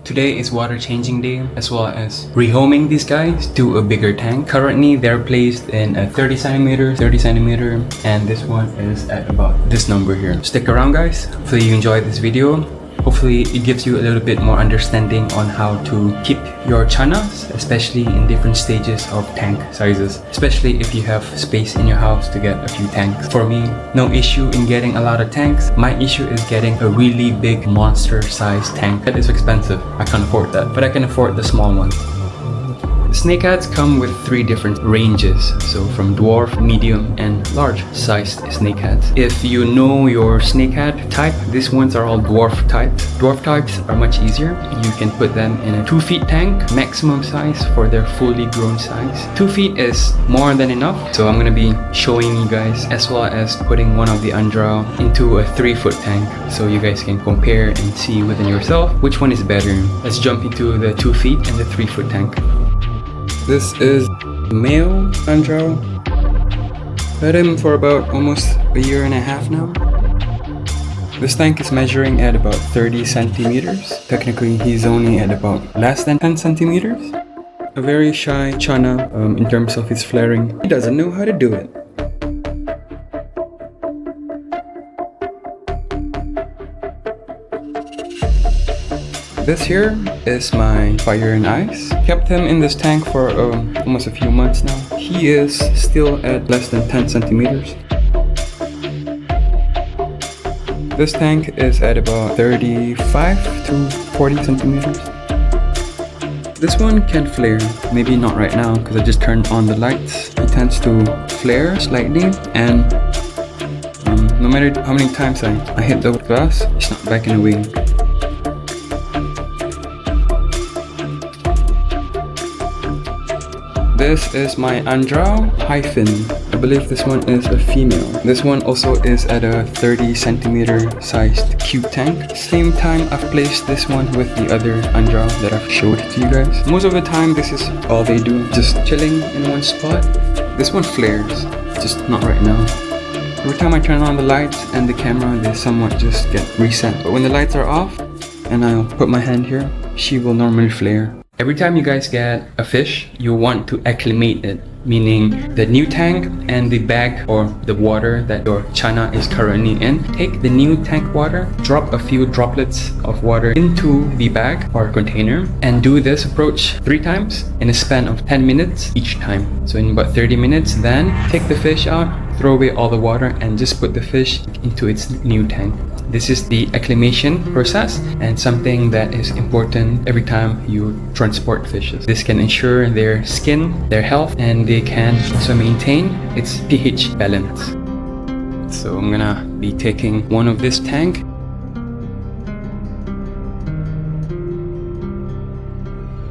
Today is water changing day as well as rehoming these guys to a bigger tank. Currently they're placed in a 30 centimeter, and this one is at about this number here. Stick around guys, hopefully you enjoyed this video. Hopefully it gives you a little bit more understanding on how to keep your channas, especially in different stages of tank sizes, especially if you have space in your house to get a few tanks. For me, no issue in getting a lot of tanks. My issue is getting a really big monster sized tank. That is expensive. I can't afford that, but I can afford the small one. Snakeheads come with 3 different ranges, so from dwarf, medium, and large sized snakeheads. If you know your snakehead type, these ones are all dwarf types. Dwarf types are much easier. You can put them in a 2 feet tank, maximum size for their fully grown size. 2 feet is more than enough, so I'm gonna be showing you guys as well as putting one of the andrao into a 3-foot tank, so you guys can compare and see within yourself which one is better. Let's jump into the 2 feet and the 3-foot tank. This is male andrao. Had him for about almost a year and a half now. This tank is measuring at about 30 centimeters. Technically, he's only at about less than 10 centimeters. A very shy channa in terms of his flaring. He doesn't know how to do it. This here is my fire and ice. Kept him in this tank for almost a few months now. He is still at less than 10 centimeters. This tank is at about 35 to 40 centimeters. This one can flare, maybe not right now because I just turned on the lights. It tends to flare slightly, and no matter how many times I hit the glass, it's not backing away. This is my andrao hyphen. I believe this one is a female. This one also is at a 30 centimeter sized cube tank. Same time I've placed this one with the other andrao that I've showed to you guys. Most of the time this is all they do, just chilling in one spot. This one flares, just not right now. Every time I turn on the lights and the camera, they somewhat just get reset. But when the lights are off and I'll put my hand here, she will normally flare. Every time you guys get a fish, you want to acclimate it, meaning the new tank and the bag or the water that your channa is currently in. Take the new tank water, drop a few droplets of water into the bag or container, and do this approach 3 times in a span of 10 minutes each time. So in about 30 minutes, then take the fish out, throw away all the water, and just put the fish into its new tank. This is the acclimation process and something that is important every time you transport fishes. This can ensure their skin, their health, and they can also maintain its pH balance. So I'm gonna be taking one of this tank.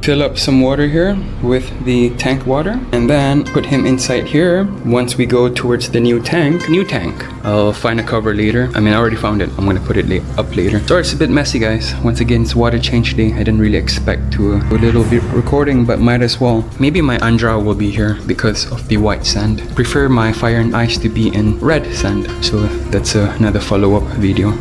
Fill up some water here with the tank water, and then put him inside here. Once we go towards the new tank, I'll find a cover later. I already found it. I'm gonna put it up later. Sorry, it's a bit messy guys. Once again, it's water change day. I didn't really expect to do a little bit recording, but might as well. Maybe my andrao will be here because of the white sand. Prefer my fire and ice to be in red sand, so that's another follow-up video.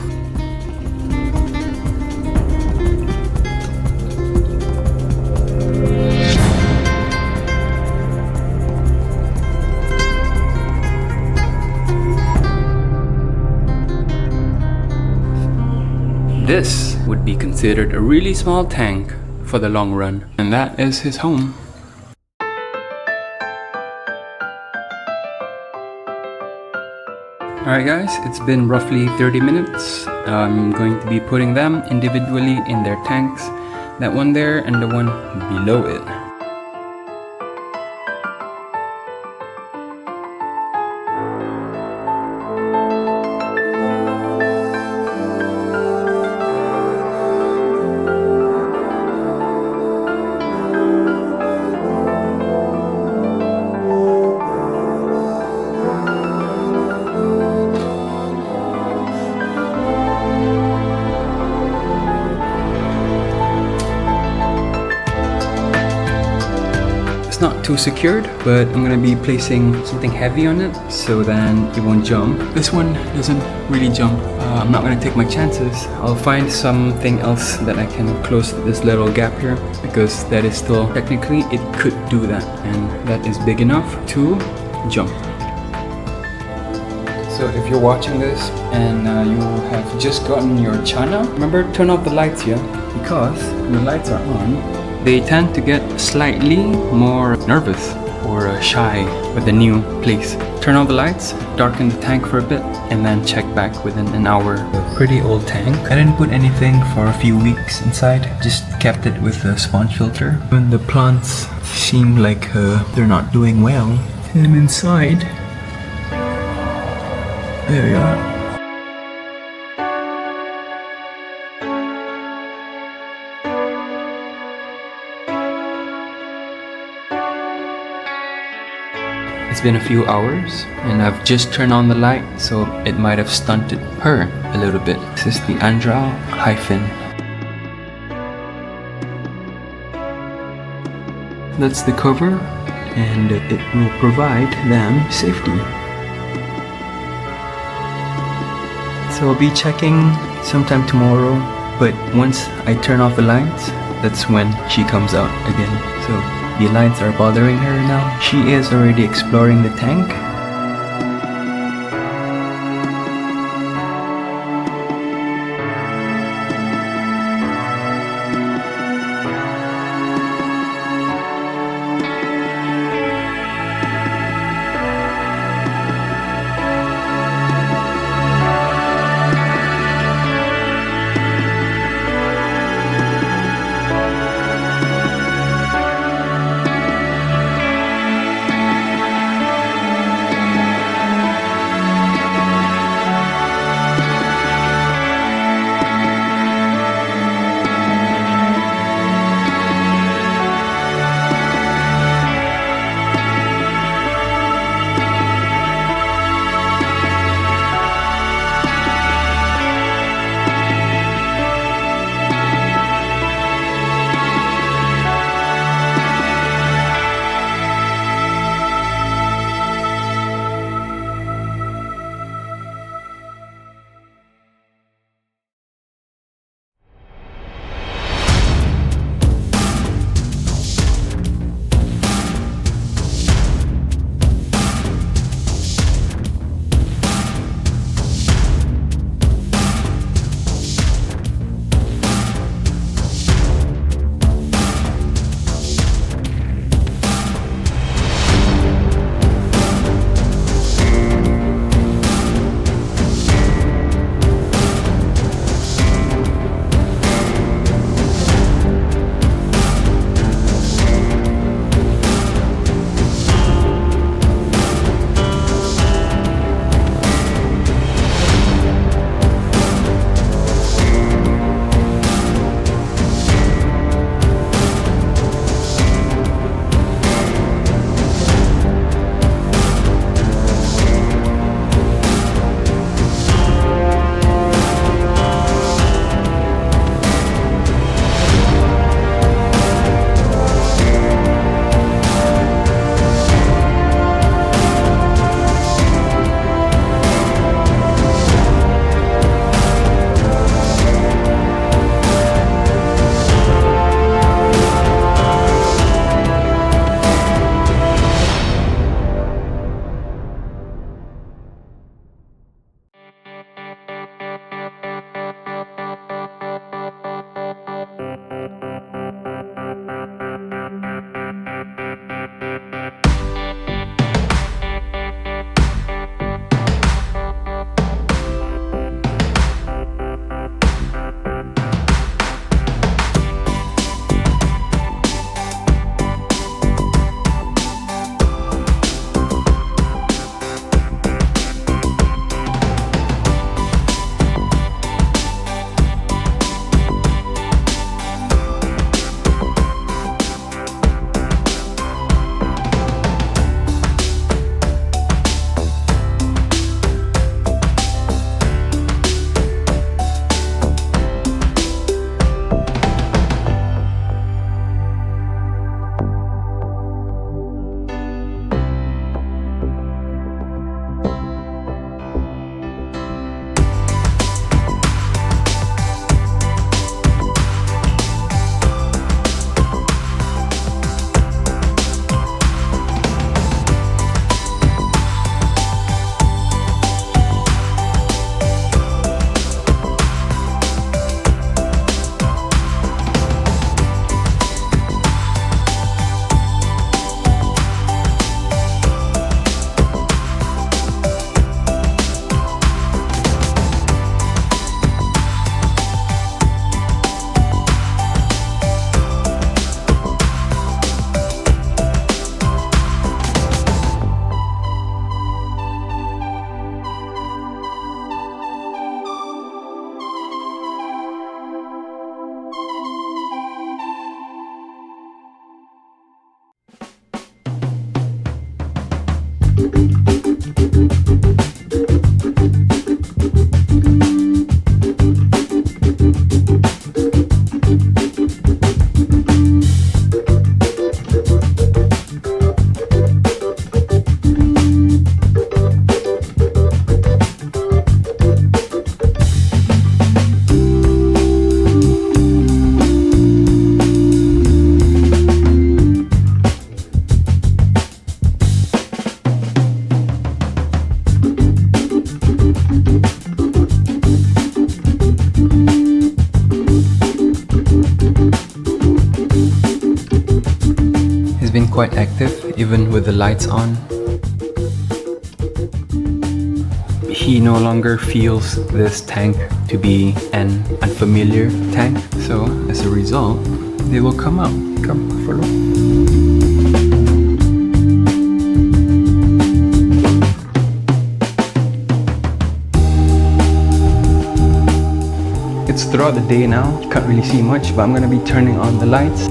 This would be considered a really small tank for the long run, and that is his home. Alright guys, it's been roughly 30 minutes. I'm going to be putting them individually in their tanks. That one there and the one below it. not too secured, but I'm gonna be placing something heavy on it so then it won't jump. This one doesn't really jump. I'm not gonna take my chances. I'll find something else that I can close this little gap here, because that is still, technically it could do that, and that is big enough to jump. So if you're watching this and you have just gotten your Channa, remember, turn off the lights here, because when the lights are on, they tend to get slightly more nervous or shy with the new place. Turn off the lights, darken the tank for a bit, and then check back within an hour. A pretty old tank. I didn't put anything for a few weeks inside, just kept it with a sponge filter. When the plants seem like they're not doing well, and inside, there you are. It's been a few hours and I've just turned on the light, so it might have stunted her a little bit. This is the andrao hyphen. That's the cover, and it will provide them safety. So I'll be checking sometime tomorrow, but once I turn off the lights, that's when she comes out again. So the lights are bothering her now. She is already exploring the tank. quite active even with the lights on. He no longer feels this tank to be an unfamiliar tank, so as a result, they will come out. Come, follow. It's throughout the day now, can't really see much, but I'm gonna be turning on the lights.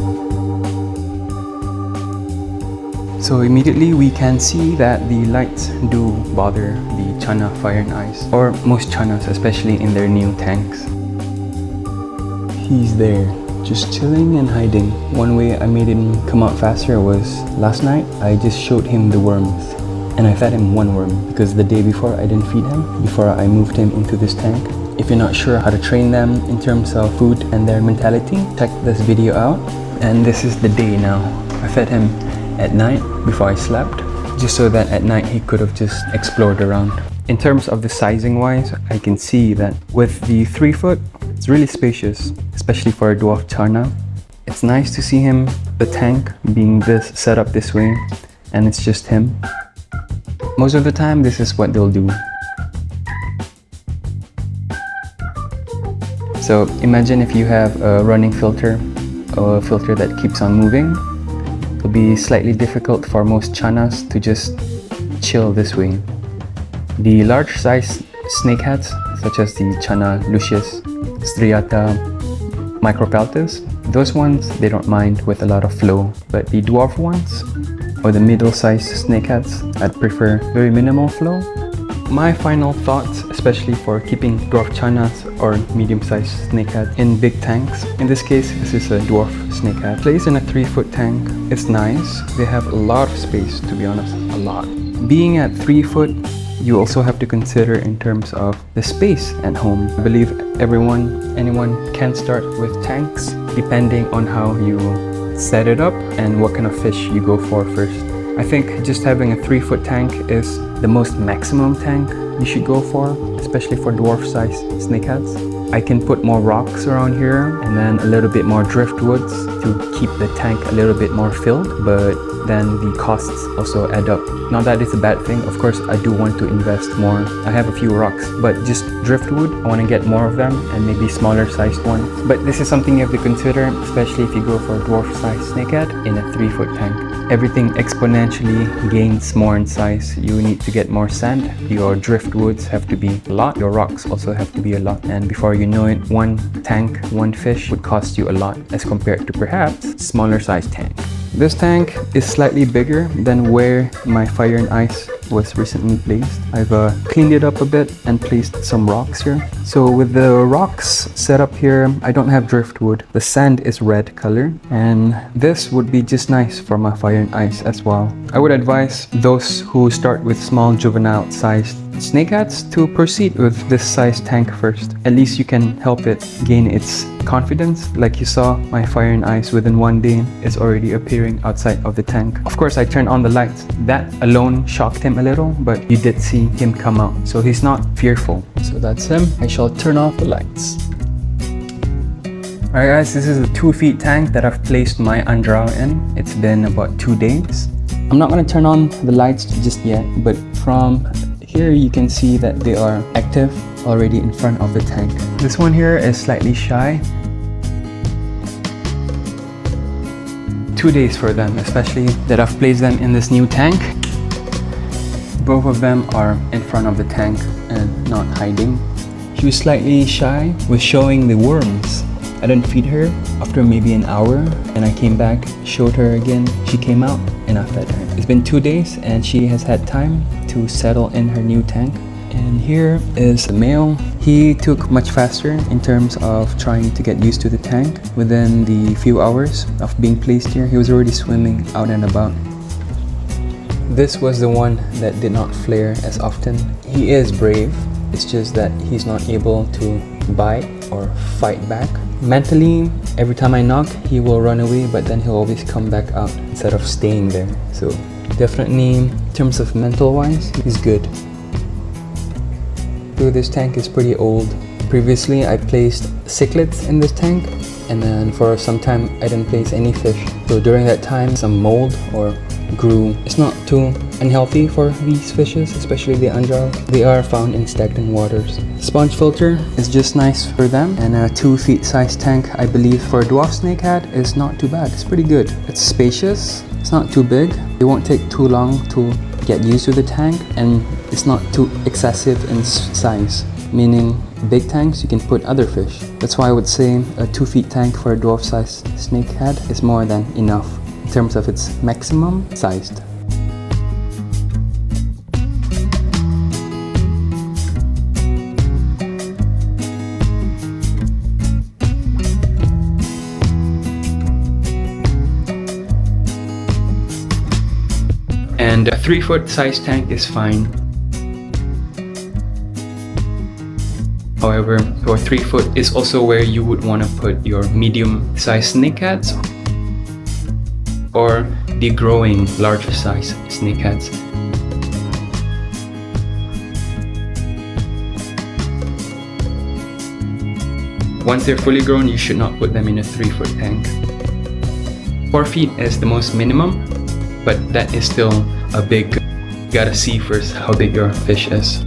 So immediately we can see that the lights do bother the Channa fire and ice, or most Channas, especially in their new tanks. He's there, just chilling and hiding. One way I made him come out faster was last night I just showed him the worms, and I fed him one worm because the day before I didn't feed him before I moved him into this tank. If you're not sure how to train them in terms of food and their mentality, check this video out. And this is the day now. I fed him at night before I slept, just so that at night he could have just explored around. In terms of the sizing wise, I can see that with the 3 foot, it's really spacious, especially for a dwarf Channa. It's nice to see him, the tank, being this set up this way, and it's just him. Most of the time, this is what they'll do. So imagine if you have a running filter, or a filter that keeps on moving. It'll be slightly difficult for most Channas to just chill this way. The large size snakeheads, such as the Channa lucius, striata, micropeltis, those ones they don't mind with a lot of flow. But the dwarf ones, or the middle size snakeheads, I'd prefer very minimal flow. My final thoughts, especially for keeping dwarf Channas or medium-sized snakehead in big tanks. In this case, this is a dwarf snakehead. Placed in a 3 foot tank, it's nice. They have a lot of space, to be honest, a lot. Being at 3 foot, you also have to consider in terms of the space at home. I believe anyone can start with tanks, depending on how you set it up and what kind of fish you go for first. I think just having a 3 foot tank is the most maximum tank you should go for, especially for dwarf size snakeheads. I can put more rocks around here and then a little bit more driftwoods to keep the tank a little bit more filled, but then the costs also add up. Not that it's a bad thing, of course I do want to invest more. I have a few rocks, but just driftwood, I want to get more of them and maybe smaller sized ones. But this is something you have to consider, especially if you go for a dwarf size snakehead in a 3 foot tank. Everything exponentially gains more in size. You need to get more sand, your driftwoods have to be a lot, your rocks also have to be a lot, and before you know it, one tank, one fish would cost you a lot as compared to perhaps smaller size tank. This tank is slightly bigger than where my fire and ice was recently placed. I've cleaned it up a bit and placed some rocks here. So with the rocks set up here, I don't have driftwood. The sand is red color, and this would be just nice for my fire and ice as well. I would advise those who start with small juvenile sized snakeheads to proceed with this size tank first. At least you can help it gain its confidence. Like you saw, my fire and ice within 1 day is already appearing outside of the tank. Of course, I turned on the lights. That alone shocked him a little, but you did see him come out, so he's not fearful. So that's him. I shall turn off the lights. Alright guys, this is a 2 feet tank that I've placed my andrao in. It's been about 2 days. I'm not going to turn on the lights just yet, but from here you can see that they are active already in front of the tank. This one here is slightly shy. 2 days for them, especially that I've placed them in this new tank. Both of them are in front of the tank and not hiding. She was slightly shy with showing the worms. I didn't feed her after maybe an hour, and I came back, showed her again. She came out and I fed her. It's been 2 days and she has had time to settle in her new tank. And here is the male. He took much faster in terms of trying to get used to the tank. Within the few hours of being placed here, he was already swimming out and about. This was the one that did not flare as often. He is brave, it's just that he's not able to bite or fight back. Mentally, every time I knock, he will run away, but then he'll always come back out instead of staying there. So definitely, in terms of mental wise, he's good. Though this tank is pretty old. Previously, I placed cichlids in this tank, and then for some time I didn't place any fish. So during that time, some mold or grew. It's not too unhealthy for these fishes, especially the andrao. They are found in stagnant waters. Sponge filter is just nice for them, and a 2 feet size tank, I believe, for a dwarf snakehead is not too bad. It's pretty good. It's spacious. It's not too big. It won't take too long to get used to the tank, and it's not too excessive in size, meaning big tanks you can put other fish. That's why I would say a 2 feet tank for a dwarf size snakehead is more than enough in terms of its maximum sized. And a 3 foot size tank is fine. However, for 3 foot is also where you would want to put your medium sized snakeheads or the growing larger size snakeheads. Once they're fully grown, you should not put them in a 3 foot tank. 4 feet is the most minimum, but that is still a big, gotta see first how big your fish is.